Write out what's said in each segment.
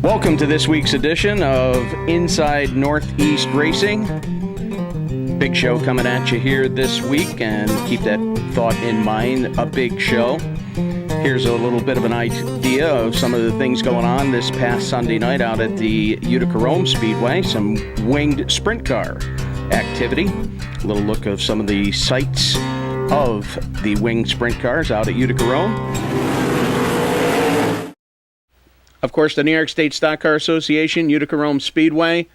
Welcome to this week's edition of Inside Northeast Racing. Big show coming at you here this week, and keep that thought in mind, a big show. Here's a little bit of an idea of some of the things going on this past Sunday night out at the Utica Rome Speedway. Some winged sprint car activity. A little look of some of the sights of the winged sprint cars out at Utica Rome. Of course, the New York State Stock Car Association, Utica Rome Speedway,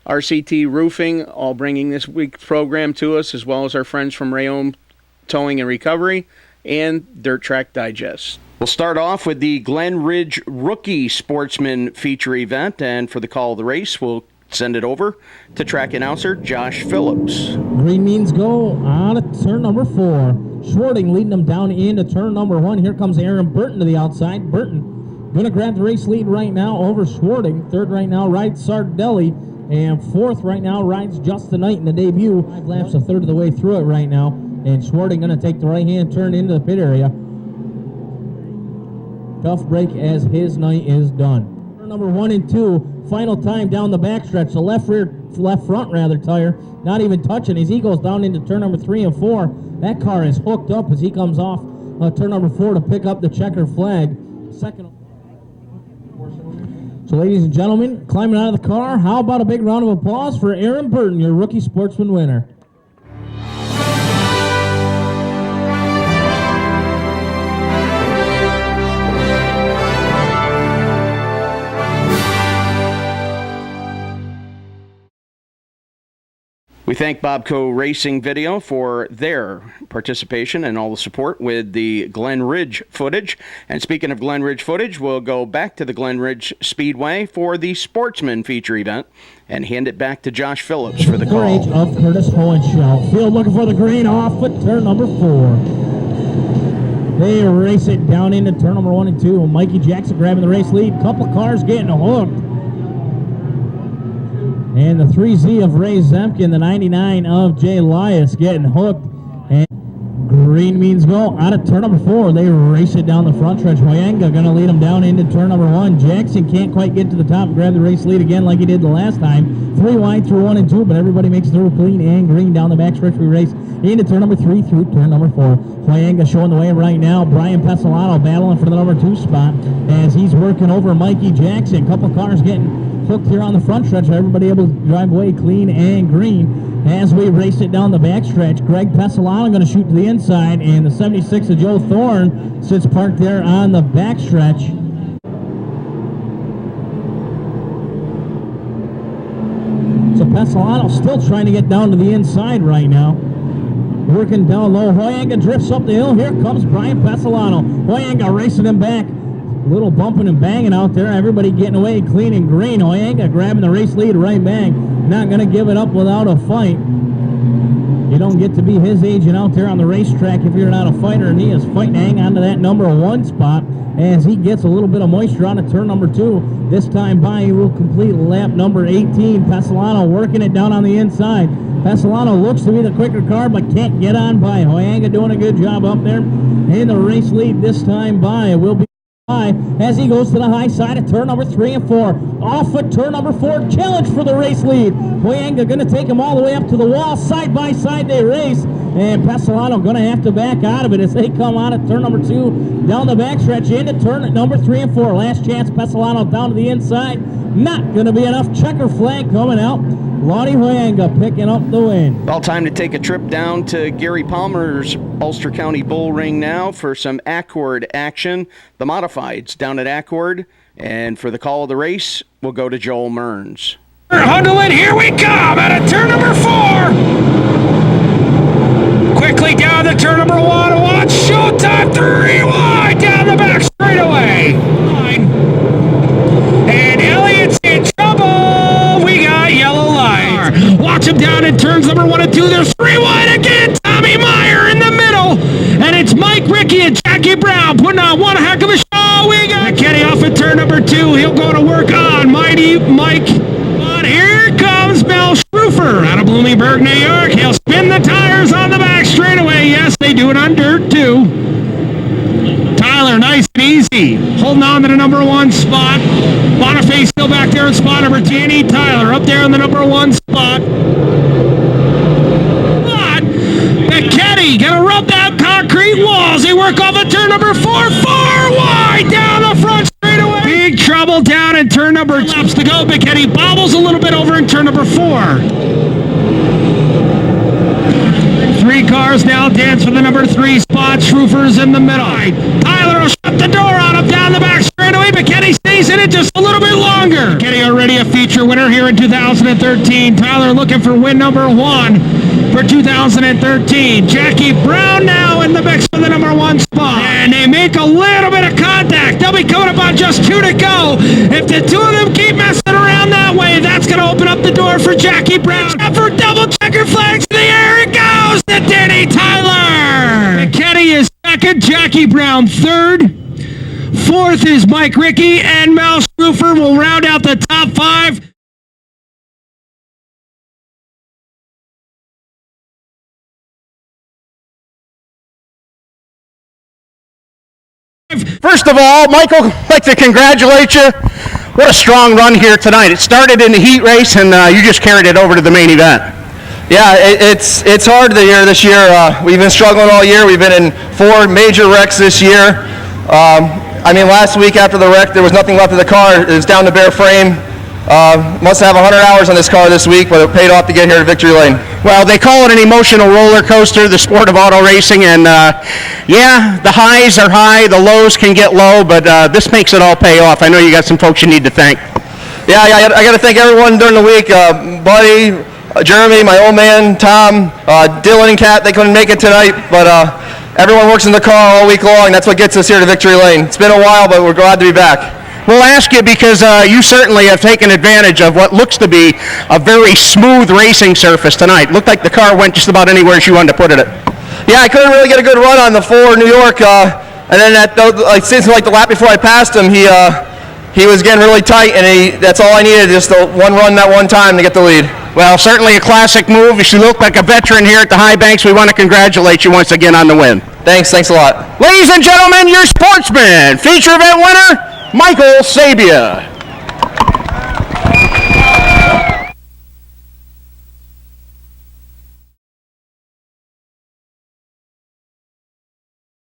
RCT Roofing, all bringing this week's program to us, as well as our friends from Rayome Towing and Recovery, and Dirt Track Digest. We'll start off with the Glen Ridge Rookie Sportsman feature event, and for the call of the race, we'll send it over to track announcer Josh Phillips. Green means go out of turn number 4. Schwarting leading them down into turn number 1. Here comes Aaron Burton to the outside. Burton going to grab the race lead right now over Schwarting. Third right now rides Sardelli. And fourth right now rides Justin Knight in the debut. 5 laps, a third of the way through it right now. And Schwarting going to take the right-hand turn into the pit area. Tough break as his night is done. Turn number 1 and 2. Final time down the backstretch. The left front tire not even touching as he goes down into turn number 3 and 4. That car is hooked up as he comes off turn number 4 to pick up the checker flag. Second. So, ladies and gentlemen, climbing out of the car, how about a big round of applause for Aaron Burton, your Rookie Sportsman winner. We thank Bobco Racing Video for their participation and all the support with the Glen Ridge footage. And speaking of Glen Ridge footage, we'll go back to the Glen Ridge Speedway for the Sportsman feature event and hand it back to Josh Phillips for the call. Of Curtis Hohenschel. Field looking for the green off at turn number 4. They race it down into turn number 1 and 2. Mikey Jackson grabbing the race lead. Couple cars getting hooked. And the 3Z of Ray Zemkin, the 99 of Jay Elias getting hooked. And green means go out of turn number 4. They race it down the front stretch. Hoyenga going to lead them down into turn number 1. Jackson can't quite get to the top and grab the race lead again like he did the last time. 3 wide through 1 and 2, but everybody makes through clean and green down the back stretch. We race into turn number 3 through turn number 4. Hoyenga showing the way right now. Brian Pesolano battling for the number 2 spot as he's working over Mikey Jackson. Couple cars getting hooked here on the front stretch. Everybody able to drive away clean and green as we race it down the back stretch. Greg Pesolano going to shoot to the inside, and the 76 of Joe Thorne sits parked there on the back stretch. So Pesolano still trying to get down to the inside right now. Working down low. Hoyenga drifts up the hill. Here comes Brian Pesolano. Hoyenga racing him back. Little bumping and banging out there. Everybody getting away clean and green. Hoyenga grabbing the race lead right bang. Not going to give it up without a fight. You don't get to be his agent out there on the racetrack if you're not a fighter, and he is fighting to hang on to that number 1 spot as he gets a little bit of moisture on at turn number 2. This time by, he will complete lap number 18. Pesolano working it down on the inside. Pesolano looks to be the quicker car, but can't get on by. Hoyenga doing a good job up there. And the race lead this time by will be as he goes to the high side of turn number 3 and 4. Off at turn number 4. Challenge for the race lead. Hoyenga going to take him all the way up to the wall. Side by side they race. And Pesolano going to have to back out of it as they come out at turn number 2. Down the backstretch into turn at number 3 and 4. Last chance Pesolano down to the inside. Not going to be enough. Checker flag coming out. Lonnie Hoyenga picking up the win. Well, time to take a trip down to Gary Palmer's Ulster County Bull Ring now for some Accord action. The Modifieds down at Accord. And for the call of the race, we'll go to Joel Mearns. Huddle in, here we come out of turn number 4. watch him down in turns number 1 and 2. There's 3 wide again. Tommy Meyer in the middle. And it's Mike Rickey and Jackie Brown putting on one heck of a show. We got Kenny off at turn number 2. He'll go to work on Mighty Mike. But here comes Mel Schrufer out of Bloomingburg, New York. He'll spin the tires on the back straightaway. Yes, they do it on dirt too. Tyler, nice and easy. Holding on to the number 1 spot. Boniface still back there in spot number 10. Tyler up there in the number 1 spot. But McKetty gonna rub that concrete walls. They work off at turn number 4. 4 wide down the front straightaway. Big trouble down in turn number 2. Laps to go. McKetty bobbles a little bit over in turn number 4. 3 cars now dance for the number 3 spot. Schrufer's in the middle. Tyler will shut the door on him down the back straightaway. McKetty stays in it just a little bit longer. McKetty already a feature winner here in 2013. Tyler looking for win number 1 for 2013. Jackie Brown now in the mix for the number 1 spot. And they make a little bit of contact. They'll be coming up on just 2 to go. If the 2 of them keep messing around that way, that's going to open up the door for Jackie Brown. For double checker flags in the air, it goes to Denny Tyler. McKetty is second, Jackie Brown third. 4th is Mike Rickey, and Mel Schrufer will round out the top 5. First of all, Michael, I'd like to congratulate you. What a strong run here tonight. It started in the heat race, and you just carried it over to the main event. Yeah, it's hard this year. We've been struggling all year. We've been in 4 major wrecks this year. Last week after the wreck, there was nothing left of the car. It was down to bare frame. Must have 100 hours on this car this week, but it paid off to get here to Victory Lane. Well, they call it an emotional roller coaster, the sport of auto racing, and the highs are high, the lows can get low, but this makes it all pay off. I know you got some folks you need to thank. Yeah, I got to thank everyone during the week. Buddy, Jeremy, my old man, Tom, Dylan and Kat, they couldn't make it tonight, but everyone works in the car all week long. That's what gets us here to Victory Lane. It's been a while, but we're glad to be back. We'll ask you because you certainly have taken advantage of what looks to be a very smooth racing surface tonight. Looked like the car went just about anywhere she wanted to put it. Yeah, I couldn't really get a good run on the 4 New York, and then since the lap before I passed him, he was getting really tight, and that's all I needed, just the one run that one time to get the lead. Well, certainly a classic move. You look like a veteran here at the High Banks. We want to congratulate you once again on the win. Thanks a lot. Ladies and gentlemen, your sportsman, feature event winner, Michael Sabia.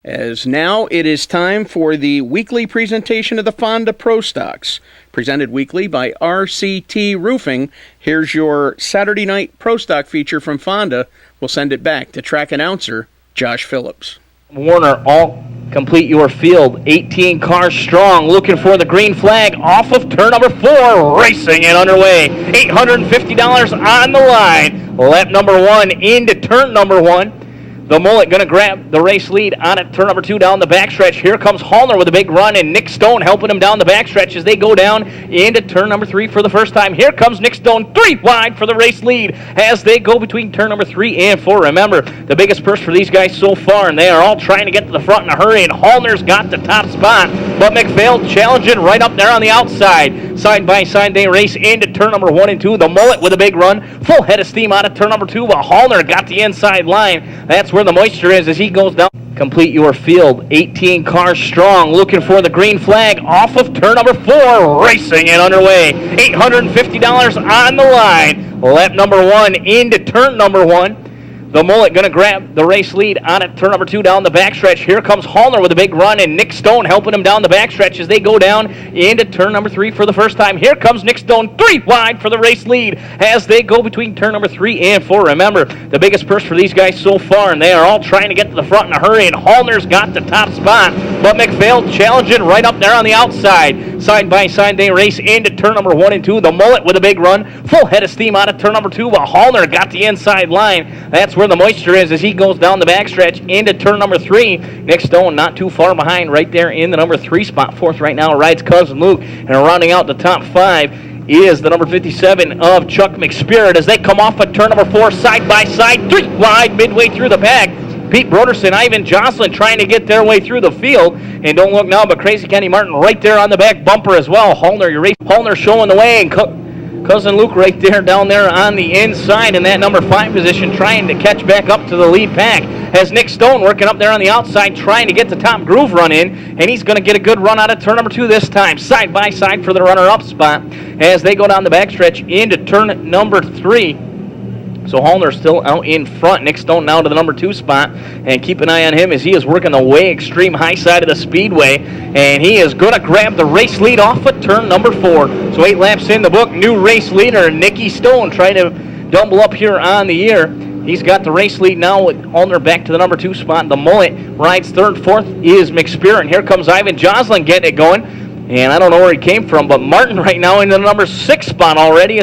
As now it is time for the weekly presentation of the Fonda Pro Stocks, presented weekly by RCT Roofing. Here's your Saturday night Pro Stock feature from Fonda. We'll send it back to track announcer Josh Phillips. Warner, all complete your field. 18 cars strong, looking for the green flag off of turn number 4, racing and underway. $850 on the line. Lap number 1 into turn number 1. The Mullet going to grab the race lead on at turn number 2 down the backstretch. Here comes Hallner with a big run, and Nick Stone helping him down the backstretch as they go down into turn number 3 for the first time. Here comes Nick Stone, 3 wide for the race lead as they go between turn number 3 and 4. Remember, the biggest purse for these guys so far, and they are all trying to get to the front in a hurry, and Hallner's got the top spot, but McPhail challenging right up there on the outside. Side by side, they race into turn number 1 and 2. The Mullet with a big run, full head of steam out of turn number 2, but Hallner got the inside line. That's where the moisture is as he goes down. Complete your field. 18 cars strong, looking for the green flag off of turn number 4, racing and underway. $850 on the line. Lap number 1 into turn number 1. The Mullet going to grab the race lead on at turn number 2 down the backstretch. Here comes Hallner with a big run, and Nick Stone helping him down the backstretch as they go down into turn number 3 for the first time. Here comes Nick Stone, 3 wide for the race lead as they go between turn number 3 and 4. Remember, the biggest purse for these guys so far, and they are all trying to get to the front in a hurry, and Hallner's got the top spot, but McPhail challenging right up there on the outside. Side by side, they race into turn number 1 and 2. The Mullet with a big run, full head of steam out of turn number 2, but Hallner got the inside line. That's where the moisture is as he goes down the backstretch into turn number 3. Nick Stone not too far behind right there in the number 3 spot. 4th right now rides Cousin Luke, and rounding out the top 5 is the number 57 of Chuck McSpirit as they come off of turn number 4, side by side, 3 wide midway through the pack. Pete Broderson, Ivan Jocelyn trying to get their way through the field. And don't look now, but Crazy Kenny Martin right there on the back bumper as well. Hallner showing the way, and Cousin Luke right there down there on the inside in that number 5 position, trying to catch back up to the lead pack. Has Nick Stone working up there on the outside, trying to get the top groove run in, and he's going to get a good run out of turn number 2 this time. Side by side for the runner-up spot as they go down the backstretch into turn number 3. So Hallner still out in front. Nick Stone now to the number 2 spot. And keep an eye on him as he is working the way extreme high side of the speedway. And he is going to grab the race lead off of turn number 4. So 8 laps in the book. New race leader, Nicky Stone, trying to double up here on the year. He's got the race lead now with Hallner back to the number 2 spot. The Mullet rides third. Fourth is McSpirit. And here comes Ivan Jocelyn getting it going. And I don't know where he came from, but Martin right now in the number 6 spot already.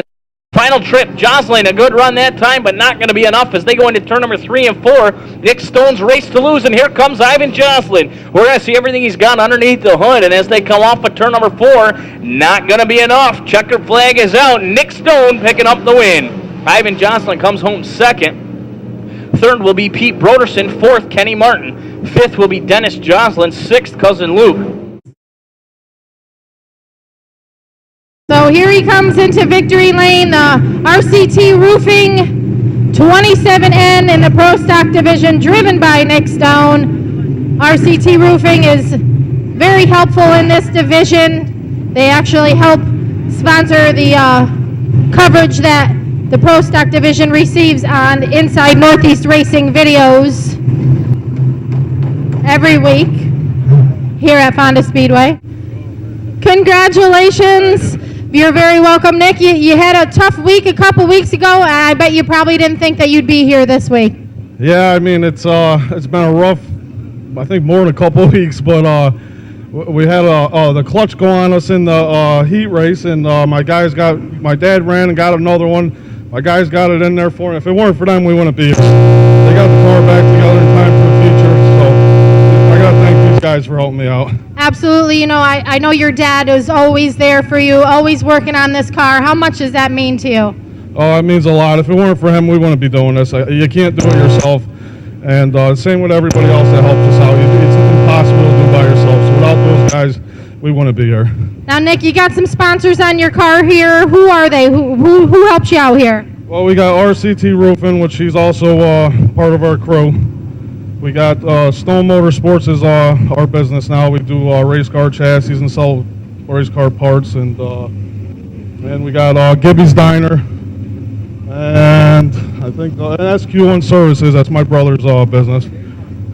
Final trip, Jocelyn, a good run that time, but not going to be enough as they go into turn number 3 and 4. Nick Stone's race to lose, and here comes Ivan Jocelyn. We're going to see everything he's got underneath the hood, and as they come off of turn number 4, not going to be enough. Checkered flag is out. Nick Stone picking up the win. Ivan Jocelyn comes home second. Third will be Pete Broderson. Fourth, Kenny Martin. Fifth will be Dennis Jocelyn. Sixth, Cousin Luke. So here he comes into victory lane, the RCT Roofing 27N in the Pro Stock Division, driven by Nick Stone. RCT Roofing is very helpful in this division. They actually help sponsor the coverage that the Pro Stock Division receives on Inside Northeast Racing videos every week here at Fonda Speedway. Congratulations. You're very welcome, Nick. You had a tough week a couple weeks ago, and I bet you probably didn't think that you'd be here this week. Yeah, I mean, it's been a rough, I think more than a couple weeks, but we had the clutch go on us in the heat race, and my dad ran and got another one. My guys got it in there for me. If it weren't for them, we wouldn't be here. They got the car back together in time for the future, so I got to thank these guys for helping me out. Absolutely. You know, I know your dad is always there for you, always working on this car. How much does that mean to you? Oh, it means a lot. If it weren't for him, we wouldn't be doing this. You can't do it yourself. And same with everybody else that helps us out. It's impossible to do by yourself. So without those guys, we wouldn't be here. Now, Nick, you got some sponsors on your car here. Who are they? Who helps you out here? Well, we got RCT Roofing, which she's also part of our crew. We got Stone Motorsports is our business now. We do race car chassis and sell race car parts, and we got Gibby's Diner, and I think SQ1 Services. That's my brother's business,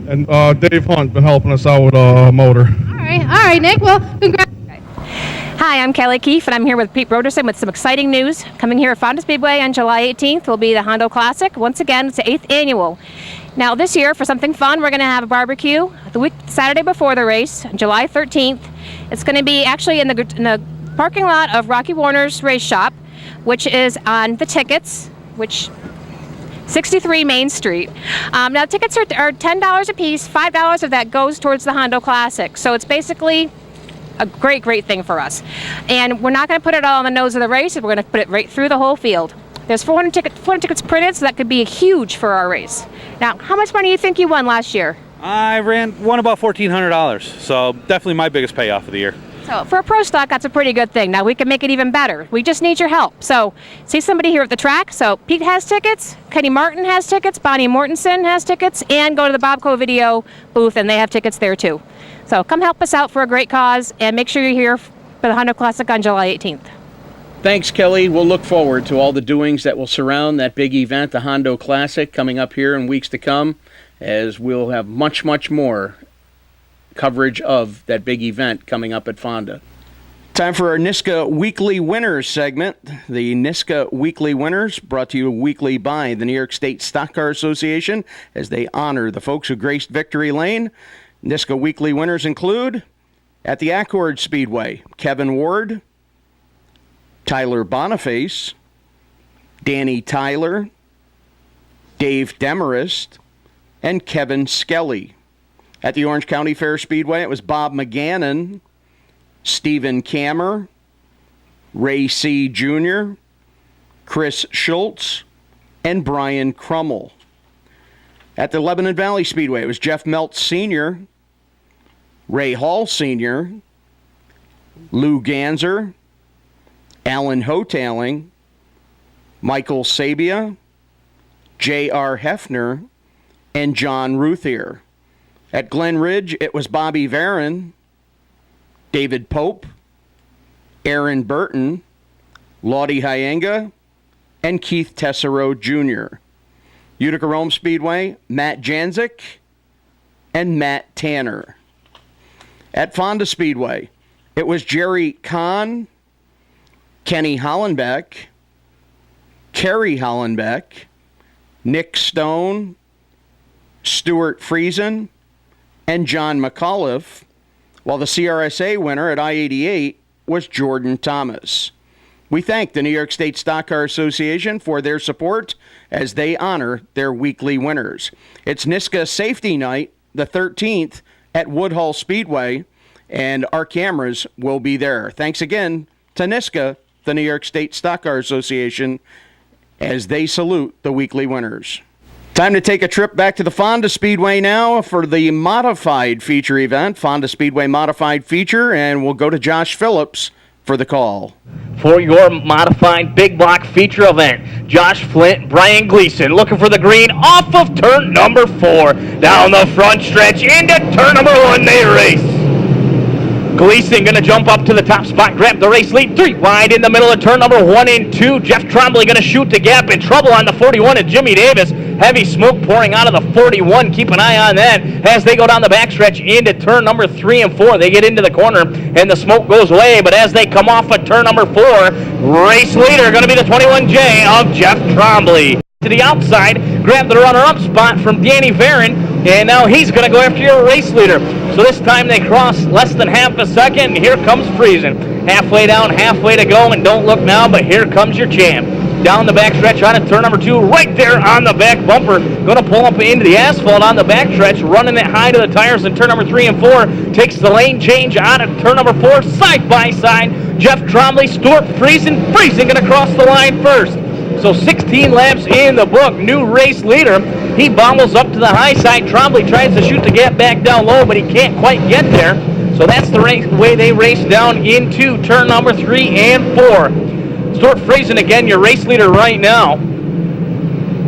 and Dave Hunt been helping us out with a motor. All right, Nick. Well, congrats. Hi, I'm Kelly Keefe, and I'm here with Pete Broderson with some exciting news. Coming here at Fonda Speedway on July 18th will be the Hondo Classic. Once again, it's the 8th annual. Now this year, for something fun, we're going to have a barbecue the Saturday before the race, July 13th. It's going to be actually in the parking lot of Rocky Warner's Race Shop, which is on the tickets, which 63 Main Street. Now tickets are $10 a piece. $5 of that goes towards the Hondo Classic. So it's basically a great thing for us. And we're not going to put it all on the nose of the race. We're going to put it right through the whole field. There's 400 tickets printed, so that could be huge for our race. Now, how much money do you think you won last year? I won about $1,400, so definitely my biggest payoff of the year. So for a pro stock, that's a pretty good thing. Now we can make it even better. We just need your help. So see somebody here at the track. So Pete has tickets, Kenny Martin has tickets, Bonnie Mortensen has tickets, and go to the Bobco Video booth, and they have tickets there too. So come help us out for a great cause, and make sure you're here for the Hondo Classic on July 18th. Thanks, Kelly. We'll look forward to all the doings that will surround that big event, the Hondo Classic, coming up here in weeks to come, as we'll have much more coverage of that big event coming up at Fonda. Time for our NISCA Weekly Winners segment. The NISCA Weekly Winners brought to you weekly by the New York State Stock Car Association as they honor the folks who graced Victory Lane. NISCA Weekly Winners include, at the Accord Speedway, Kevin Ward, Tyler Boniface, Danny Tyler, Dave Demarest, and Kevin Skelly. At the Orange County Fair Speedway, it was Bob McGannon, Stephen Kammer, Ray C. Jr., Chris Schultz, and Brian Crummell. At the Lebanon Valley Speedway, it was Jeff Meltz Sr., Ray Hall Sr., Lou Ganser, Alan Hotaling, Michael Sabia, J.R. Hefner, and John Ruthier. At Glen Ridge, it was Bobby Varon, David Pope, Aaron Burton, Lottie Hyenga, and Keith Tessero Jr. Utica Rome Speedway, Matt Janzik and Matt Tanner. At Fonda Speedway, it was Jerry Kahn, Kenny Hollenbeck, Kerry Hollenbeck, Nick Stone, Stuart Friesen, and John McAuliffe, while the CRSA winner at I-88 was Jordan Thomas. We thank the New York State Stock Car Association for their support as they honor their weekly winners. It's NISCA Safety Night, the 13th, at Woodhull Speedway, and our cameras will be there. Thanks again to NISCA, the New York State Stock Car Association, as they salute the weekly winners. Time to take a trip back to the Fonda Speedway now for the modified feature event, Fonda Speedway Modified Feature, and we'll go to Josh Phillips for the call. For your modified big block feature event, Josh Flint, Brian Gleason looking for the green off of turn number 4. Down the front stretch into turn number 1, they race. Gleason going to jump up to the top spot, grab the race lead, 3 wide in the middle of turn number 1 and 2. Jeff Trombley going to shoot the gap, in trouble on the 41 and Jimmy Davis. Heavy smoke pouring out of the 41. Keep an eye on that as they go down the backstretch into turn number 3 and 4. They get into the corner and the smoke goes away, but as they come off of turn number 4, race leader going to be the 21J of Jeff Trombley. To the outside, grab the runner-up spot from Danny Varon, and now he's going to go after your race leader. So this time they cross less than half a second, and here comes Friesen. Halfway down, halfway to go, and don't look now, but here comes your champ. Down the backstretch on turn number 2, right there on the back bumper. Going to pull up into the asphalt on the backstretch, running it high to the tires in turn number 3 and 4. Takes the lane change out of turn number 4, side by side. Jeff Trombley, Stuart Friesen. Friesen going to cross the line first. So 16 laps in the book, new race leader. He bobbles up to the high side. Trombley tries to shoot the gap back down low, but he can't quite get there. So that's the way they race down into turn number 3 and 4. Stuart Friesen again, your race leader right now.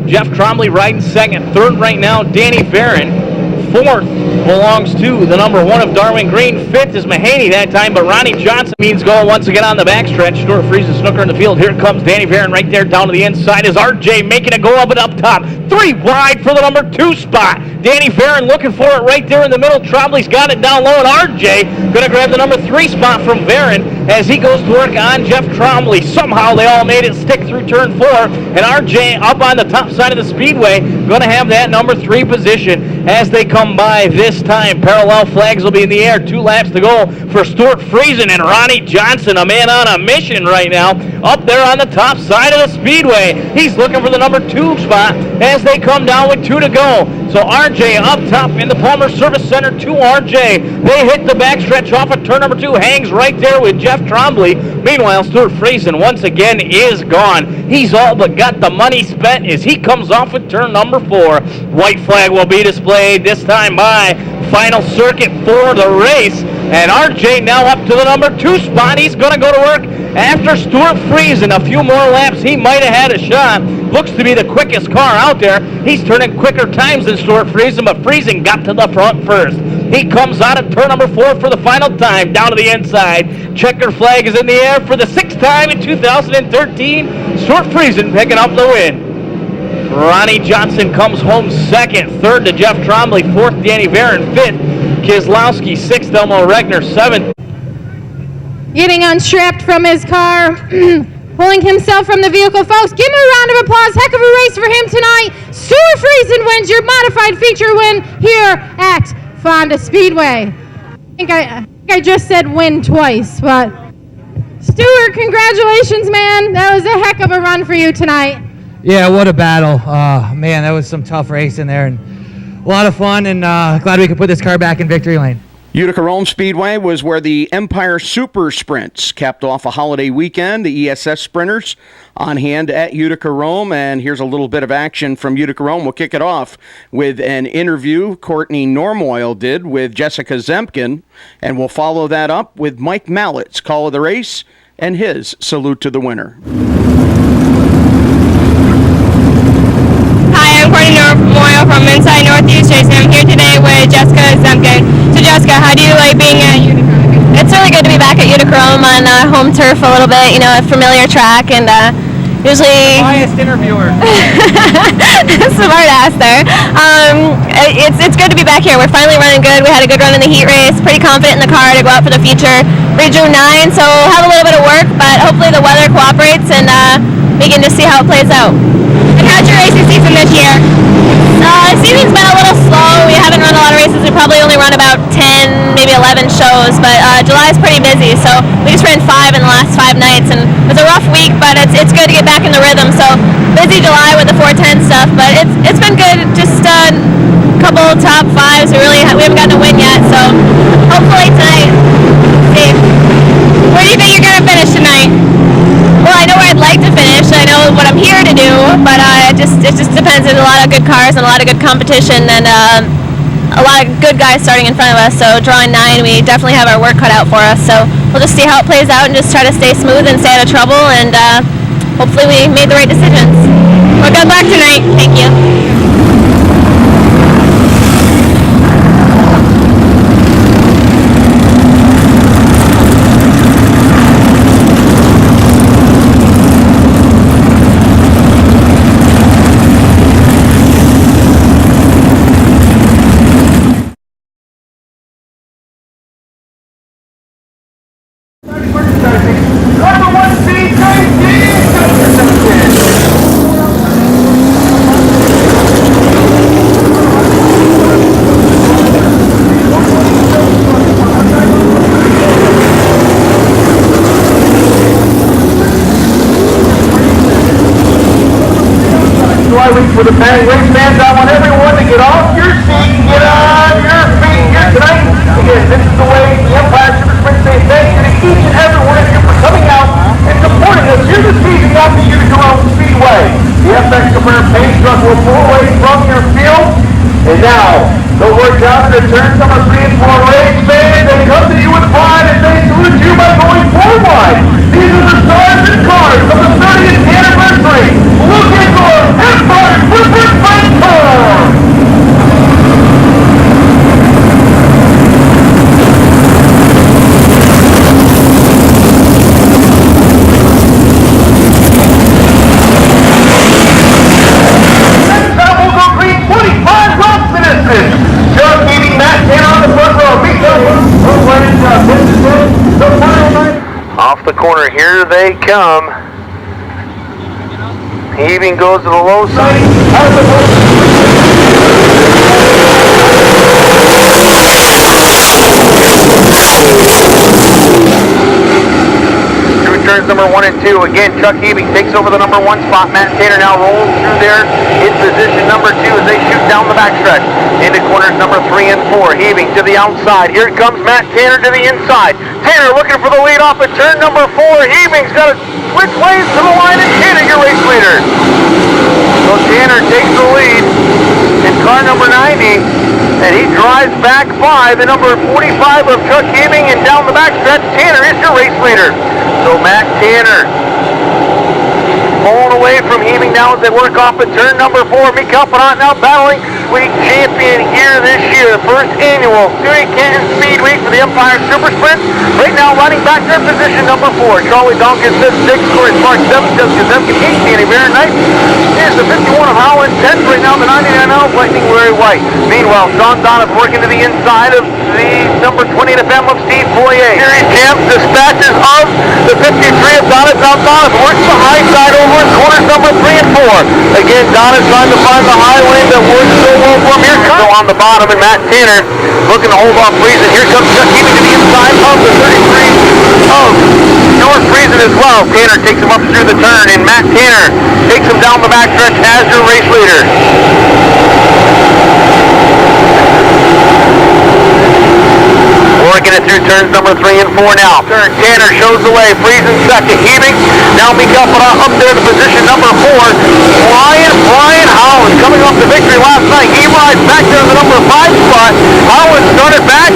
Jeff Trombley riding second. Third right now, Danny Varon. Fourth belongs to the number 1 of Darwin Green. Fifth is Mahaney that time, but Ronnie Johnson means going once again on the backstretch. Stuart Friesen snooker in the field. Here comes Danny Varon right there down to the inside is RJ making it go up and up top. 3 wide for the number 2 spot. Danny Varon looking for it right there in the middle. Trombley's got it down low, and RJ going to grab the number 3 spot from Varon as he goes to work on Jeff Trombley. Somehow they all made it stick through turn 4, and RJ up on the top side of the speedway going to have that number 3 position as they come by this time. Parallel flags will be in the air. 2 laps to go for Stuart Friesen, and Ronnie Johnson, a man on a mission right now, up there on the top side of the speedway. He's looking for the number 2 spot as they come down with 2 to go. So RJ up top in the Palmer Service Center to RJ. They hit the backstretch off of turn number 2, hangs right there with Jeff Trombley. Meanwhile, Stuart Friesen once again is gone. He's all but got the money spent as he comes off with turn number 4. White flag will be displayed this time by final circuit for the race. And RJ now up to the number 2 spot. He's going to go to work after Stuart Friesen. A few more laps, he might have had a shot. Looks to be the quickest car out there. He's turning quicker times than Stuart Friesen, but Friesen got to the front first. He comes out at turn number 4 for the final time, down to the inside. Checker flag is in the air for the 6th time in 2013. Stuart Friesen picking up the win. Ronnie Johnson comes home second. Third to Jeff Trombley. Fourth, Danny Varon. Fifth, Kislowski. Sixth, Elmo Regner. Seventh. Getting unstrapped from his car, pulling himself from the vehicle. Folks, give him a round of applause. Heck of a race for him tonight. Stuart Friesen wins your modified feature win here at Fonda Speedway. I think I just said win twice, but Stuart, congratulations, man. That was a heck of a run for you tonight. Yeah, what a battle. Man, that was some tough racing there, and a lot of fun, and glad we could put this car back in victory lane. Utica Rome Speedway was where the Empire Super Sprints capped off a holiday weekend. The ESS Sprinters on hand at Utica Rome, and here's a little bit of action from Utica Rome. We'll kick it off with an interview Courtney Normoyle did with Jessica Zemkin, and we'll follow that up with Mike Mallett's call of the race and his salute to the winner. Hi, I'm Courtney Normoyle from Inside Northeast Racing. I'm here today with Jessica Zemkin. So Jessica, how do you like being at Utica? It's really good to be back at Utica Rome on home turf a little bit, you know, a familiar track, and usually... Biased interviewer. Smart ass there. It's good to be back here. We're finally running good. We had a good run in the heat race, pretty confident in the car to go out for the feature. We drew 9, so we'll have a little bit of work, but hopefully the weather cooperates, and we can just see how it plays out. And how's your racing season this year? Season's been a little slow. We haven't run a lot of races. We probably only run about 10, maybe 11 shows, but July's pretty busy, so we just ran 5 in the last 5 nights, and it was a rough week, but it's good to get back in the rhythm. So busy July with the 410 stuff, but it's been good. Just a couple top 5s. We haven't gotten a win yet, so hopefully tonight. Dave, where do you think you're going to finish tonight? Well, I know where I'd like to finish. I know what I'm here to do, but it just depends. There's a lot of good cars and a lot of good competition, and a lot of good guys starting in front of us. So drawing 9, we definitely have our work cut out for us. So we'll just see how it plays out and just try to stay smooth and stay out of trouble, and hopefully we made the right decisions. Well, good luck tonight. Thank you. For the race fans, I want everyone to get off your seat and get on your feet here tonight. Again, this is the way the Empire Super Sprint say thank you to each and every one of you for coming out and supporting us here this season out the Utica Rome Speedway. The FX Cabrera paint truck will pull away from your field. And now, the word down to turn number 3 and 4 race fans. They come to you with pride and they salute you by going forward. These are the stars and cars of the 30th anniversary. Look at your Empire Super Sprint Tour. Off the corner, here they come. Heaving goes to the low side. Through turns number 1 and 2. Again, Chuck Heaving takes over the number 1 spot. Matt Tanner now rolls through there in position number 2 as they shoot down the backstretch. Into corners number 3 and 4. Heaving to the outside. Here comes Matt Tanner to the inside. Tanner looking for the lead off at turn number 4. Heaving's got to switch lanes to the line, and Tanner, your race leader. So Tanner takes the lead in car number 90, and he drives back by the number 45 of Chuck Heaving, and down the backstretch, Tanner is your race leader. So Matt Tanner pulling away from Heaving now as they work off at turn number 4. Mikael Panat now battling league champion here this year. First annual Surrey Canton Speed Week for the Empire Super Sprint. Right now running back their position number 4. Charlie Donkin says 6, Corey Clark 7, Jessica Zemkin 8, Danny Baron Knight. Here's the 51 of Howland 10th right now, the 99 of Lightning Larry White. Meanwhile, Sean Donoff working to the inside of the number 20 FM of Steve Foyer. Series champ dispatches of the 53 of Donoff. Now Donoff works the high side over in corners number 3 and 4. Again, Donoff trying to find the high lane that works so well for him. Here comes on the bottom, and Matt Tanner looking to hold off Friesen. Here comes Chuck Heaving to the inside of the 33 of North Friesen as well. Tanner takes him up through the turn, and Matt Tanner takes him down the backstretch as your race leader. through turns number 3 and 4 now. Tanner shows the way, freezing second, heaving. Now Miguel up there to position number 4. Brian Howland coming off the victory last night. He rides back there in the number 5 spot. Howland started back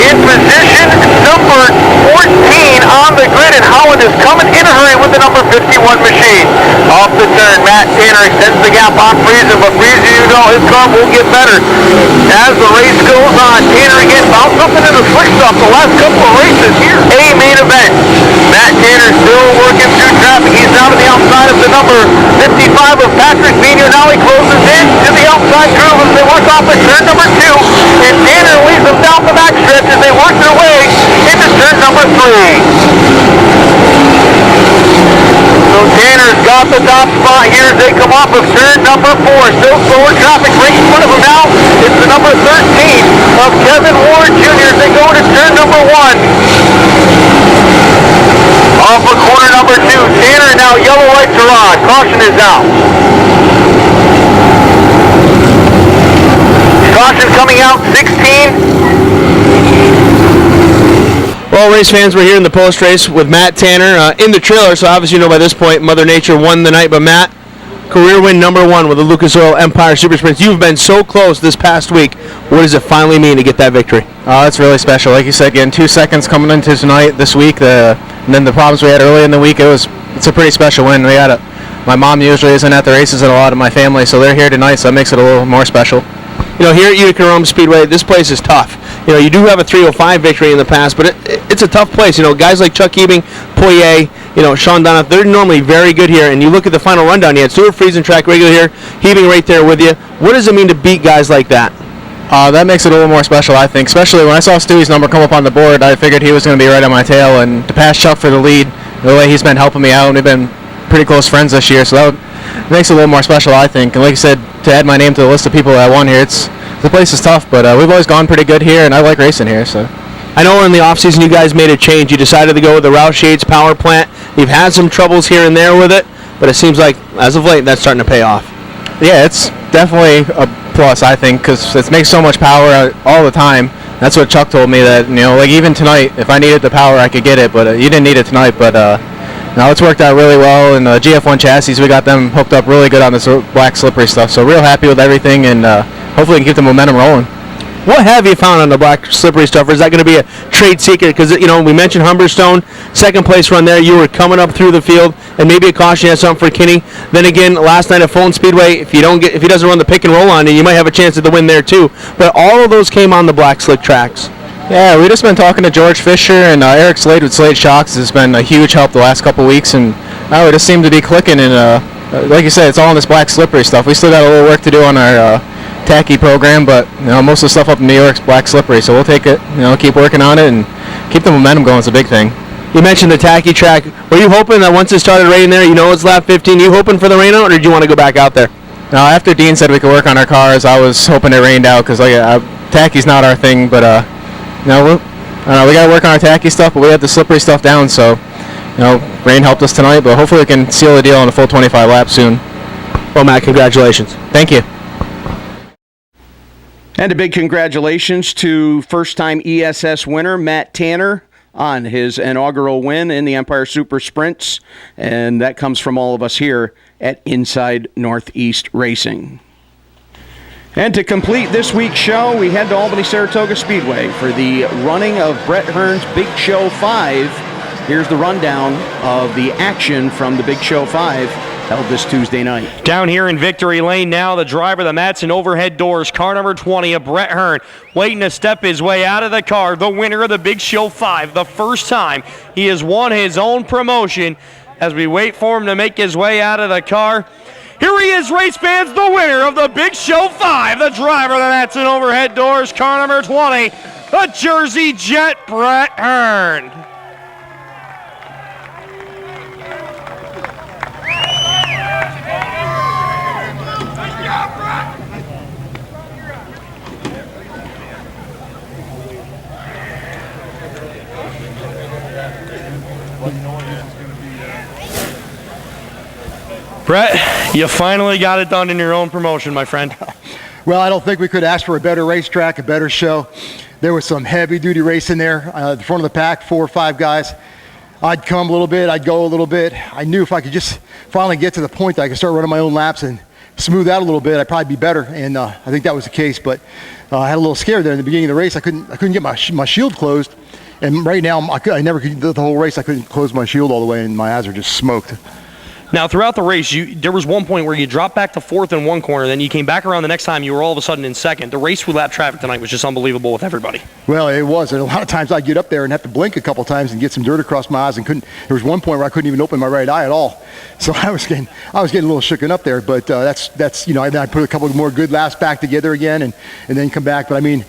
in position number 14 on the grid, and Howland is coming in a hurry with the number 51 machine. Off the turn, Matt Tanner extends the gap on Friesen, but Friesen, you know, his car will get better. As the race goes on, Tanner again bounced up into the slick stuff the last couple of races here. A main event. Matt Tanner still working through traffic. He's down to the outside of the number 55 of Patrick Venier. Now he closes in to the outside groove as they work off at turn number 2. And Tanner leads them down the back stretch as they work their way into turn number 3. So Tanner's got the top spot here as they come off of turn number 4. Still slower traffic right in front of them now. It's the number 13 of Kevin Ward Jr. as they go to turn number 1. Off of corner number 2. Tanner now, yellow lights are on. Caution is out. Caution coming out, 16. Well, race fans, we're here in the post race with Matt Tanner in the trailer, so obviously you know by this point Mother Nature won the night. But Matt, career win number 1 with the Lucas Oil Empire Super Sprints. You've been so close this past week. What does it finally mean to get that victory? It's really special. Like you said, getting 2 seconds coming into tonight this week. And then the problems we had early in the week, it's a pretty special win. My mom usually isn't at the races and a lot of my family, so they're here tonight, so that makes it a little more special. You know, here at Utica Rome Speedway, this place is tough. You know, you do have a 305 victory in the past, but it's a tough place. You know, guys like Chuck Ebing, Poirier, you know, Sean Donoff, they're normally very good here. And you look at the final rundown, you had Stuart Friesen track regular here, Ebing right there with you. What does it mean to beat guys like that? That makes it a little more special, I think. Especially when I saw Stewie's number come up on the board, I figured he was going to be right on my tail. And to pass Chuck for the lead, the way he's been helping me out, and we've been pretty close friends this year, so that makes it a little more special, I think. And like you said, to add my name to the list of people that won here, the place is tough, but we've always gone pretty good here, and I like racing here. So, I know in the offseason you guys made a change. You decided to go with the Roush Shades power plant. You've had some troubles here and there with it, but it seems like, as of late, that's starting to pay off. Yeah, it's definitely a plus, I think, because it makes so much power all the time. That's what Chuck told me, that, you know, like even tonight, if I needed the power, I could get it, but you didn't need it tonight. But now it's worked out really well, and the GF1 chassis, we got them hooked up really good on this black slippery stuff. So real happy with everything, and hopefully we can keep the momentum rolling. What have you found on the black slippery stuff? Or is that going to be a trade secret? Because, you know, we mentioned Humberstone, second place run there. You were coming up through the field, and maybe a caution had something for Kinney. Then again, last night at Fulton Speedway, if he doesn't run the pick and roll on you, you might have a chance at the win there too. But all of those came on the black slick tracks. Yeah, we just been talking to George Fisher, and Eric Slade with Slade Shocks has been a huge help the last couple weeks, and we just seem to be clicking. And like you said, it's all on this black slippery stuff. We still got a little work to do on our tacky program, but you know, most of the stuff up in New York's black slippery, so we'll take it, you know, keep working on it and keep the momentum going. It's a big thing. You mentioned the tacky track. Were you hoping that once it started raining there, you know it's lap 15, you hoping for the rain out, or did you want to go back out there? No, after Dean said we could work on our cars, I was hoping it rained out, because tacky's not our thing, but you know, we got to work on our tacky stuff, but we have the slippery stuff down, so you know, rain helped us tonight, but hopefully we can seal the deal on a full 25 laps soon. Well, Matt, congratulations. Thank you. And a big congratulations to first-time ESS winner Matt Tanner on his inaugural win in the Empire Super Sprints. And that comes from all of us here at Inside Northeast Racing. And to complete this week's show, we head to Albany-Saratoga Speedway for the running of Brett Hearn's Big Show 5. Here's the rundown of the action from the Big Show 5 held this Tuesday night. Down here in Victory Lane now, the driver, the Matson overhead doors, car number 20 of Brett Hearn, waiting to step his way out of the car, the winner of the Big Show 5, the first time he has won his own promotion. As we wait for him to make his way out of the car, here he is, race fans, the winner of the Big Show 5, the driver of the Matson overhead doors, car number 20, the Jersey Jet, Brett Hearn. Brett, you finally got it done in your own promotion, my friend. Well, I don't think we could ask for a better racetrack, a better show. There was some heavy-duty racing there. The front of the pack, 4 or 5 guys. I'd come a little bit, I'd go a little bit. I knew if I could just finally get to the point that I could start running my own laps and smooth out a little bit, I'd probably be better. And I think that was the case. But I had a little scared there in the beginning of the race. I couldn't get my shield closed. And right now, I never could, the whole race, I couldn't close my shield all the way, and my eyes are just smoked. Now, throughout the race, there was one point where you dropped back to 4th in one corner, then you came back around the next time, you were all of a sudden in 2nd. The race through lap traffic tonight was just unbelievable with everybody. Well, it was. And a lot of times I'd get up there and have to blink a couple times and get some dirt across my eyes, and there was one point where I couldn't even open my right eye at all. So I was getting a little shooken up there. But that's I put a couple more good laps back together again and then come back. But I mean,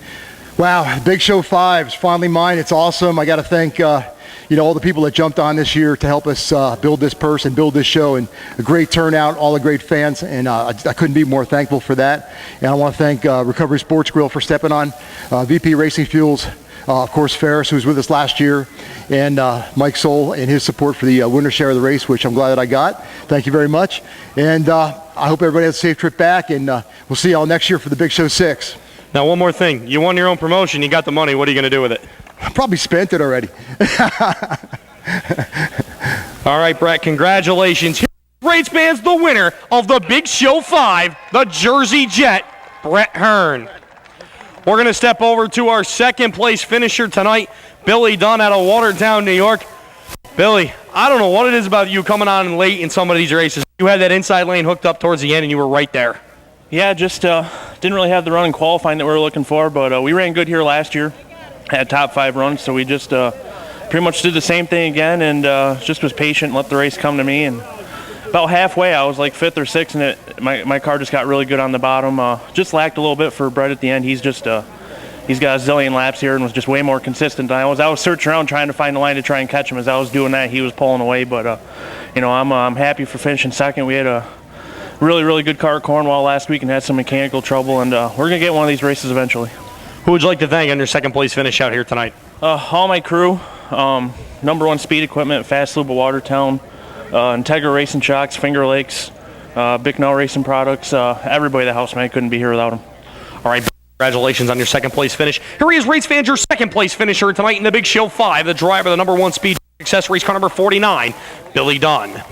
wow, Big Show 5 is finally mine. It's awesome. I got to thank all the people that jumped on this year to help us build this purse and build this show, and a great turnout, all the great fans, and I couldn't be more thankful for that. And I want to thank Recovery Sports Grill for stepping on, VP Racing Fuels, of course Ferris, who was with us last year, and Mike Soul and his support for the winter share of the race, which I'm glad that I got. Thank you very much, and I hope everybody has a safe trip back, and we'll see y'all next year for the Big Show 6. Now, one more thing. You won your own promotion. You got the money. What are you going to do with it? I probably spent it already. All right, Brett, congratulations. Race fans, the winner of the Big Show 5, the Jersey Jet, Brett Hearn. We're going to step over to our second place finisher tonight, Billy Dunn out of Watertown, New York. Billy, I don't know what it is about you coming on late in some of these races. You had that inside lane hooked up towards the end, and you were right there. Yeah, just didn't really have the run in qualifying that we were looking for, but we ran good here last year. Had top 5 runs, so we just pretty much did the same thing again, and just was patient and let the race come to me. And about halfway, I was like 5th or 6th, and my car just got really good on the bottom. Just lacked a little bit for Brett at the end. He's got a zillion laps here and was just way more consistent than I was. I was searching around trying to find the line to try and catch him. As I was doing that, he was pulling away. But I'm happy for finishing 2nd. We had a really, really good car at Cornwall last week and had some mechanical trouble, and we're gonna get one of these races eventually. Who would you like to thank on your second place finish out here tonight? All my crew, Number 1 Speed Equipment, Fast Loop of Watertown, Integra Racing Shocks, Finger Lakes, Bicknell Racing Products, everybody that helps me. I couldn't be here without them. All right, congratulations on your second place finish. Here he is, race fans, your second place finisher tonight in the Big Show 5, the driver, the number 1 Speed Success race car number 49, Billy Dunn.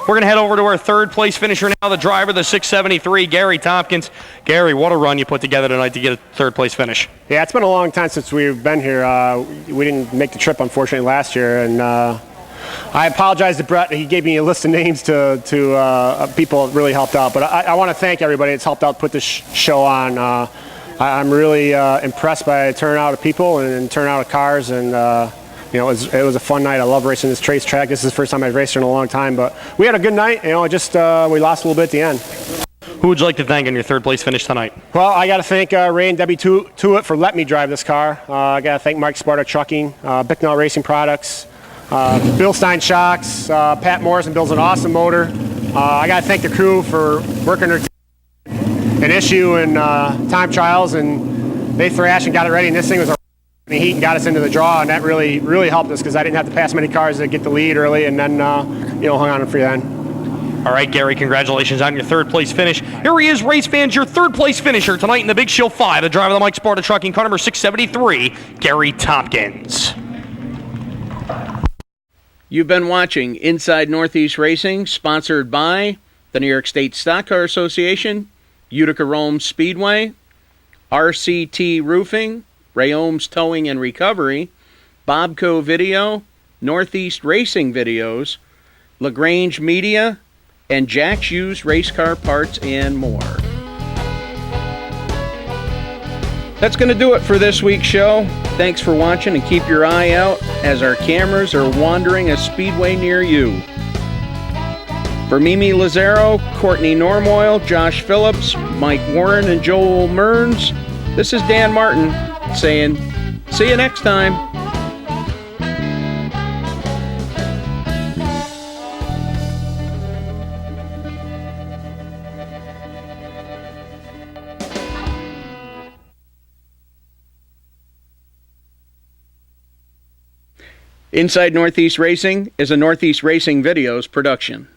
We're going to head over to our third place finisher now, the driver, the 673, Gary Tompkins. Gary, what a run you put together tonight to get a third place finish. Yeah, it's been a long time since we've been here. We didn't make the trip, unfortunately, last year, and I apologize to Brett. He gave me a list of names to people that really helped out, but I want to thank everybody that's helped out put this show on. I'm really impressed by the turnout of people and turnout of cars, and it was a fun night. I love racing this race track. This is the first time I've raced in a long time, but we had a good night. We lost a little bit at the end. Who would you like to thank on your third place finish tonight? Well, I got to thank Ray and Debbie Tuitt for letting me drive this car. I got to thank Mike Sparta Trucking, Bicknell Racing Products, Bill Stein Shocks, Pat Morrison builds an awesome motor. I got to thank the crew for working their an issue and time trials, and they thrashed and got it ready, and this thing was a heat and got us into the draw, and that really, really helped us because I didn't have to pass many cars to get the lead early, and then hung on for the end. All right, Gary, congratulations on your third place finish. Here he is, race fans, your third place finisher tonight in the Big Show 5, the driver of the Mike Sparta Trucking car number 673, Gary Tompkins. You've been watching Inside Northeast Racing, sponsored by the New York State Stock Car Association, Utica Rome Speedway, RCT Roofing, Ray Ohms Towing and Recovery, Bobco Video, Northeast Racing Videos, LaGrange Media, and Jack's Used Race Car Parts and more. That's going to do it for this week's show. Thanks for watching, and keep your eye out as our cameras are wandering a speedway near you. For Mimi Lazaro, Courtney Normoyle, Josh Phillips, Mike Warren, and Joel Mearns, this is Dan Martin saying, see you next time. Inside Northeast Racing is a Northeast Racing Videos production.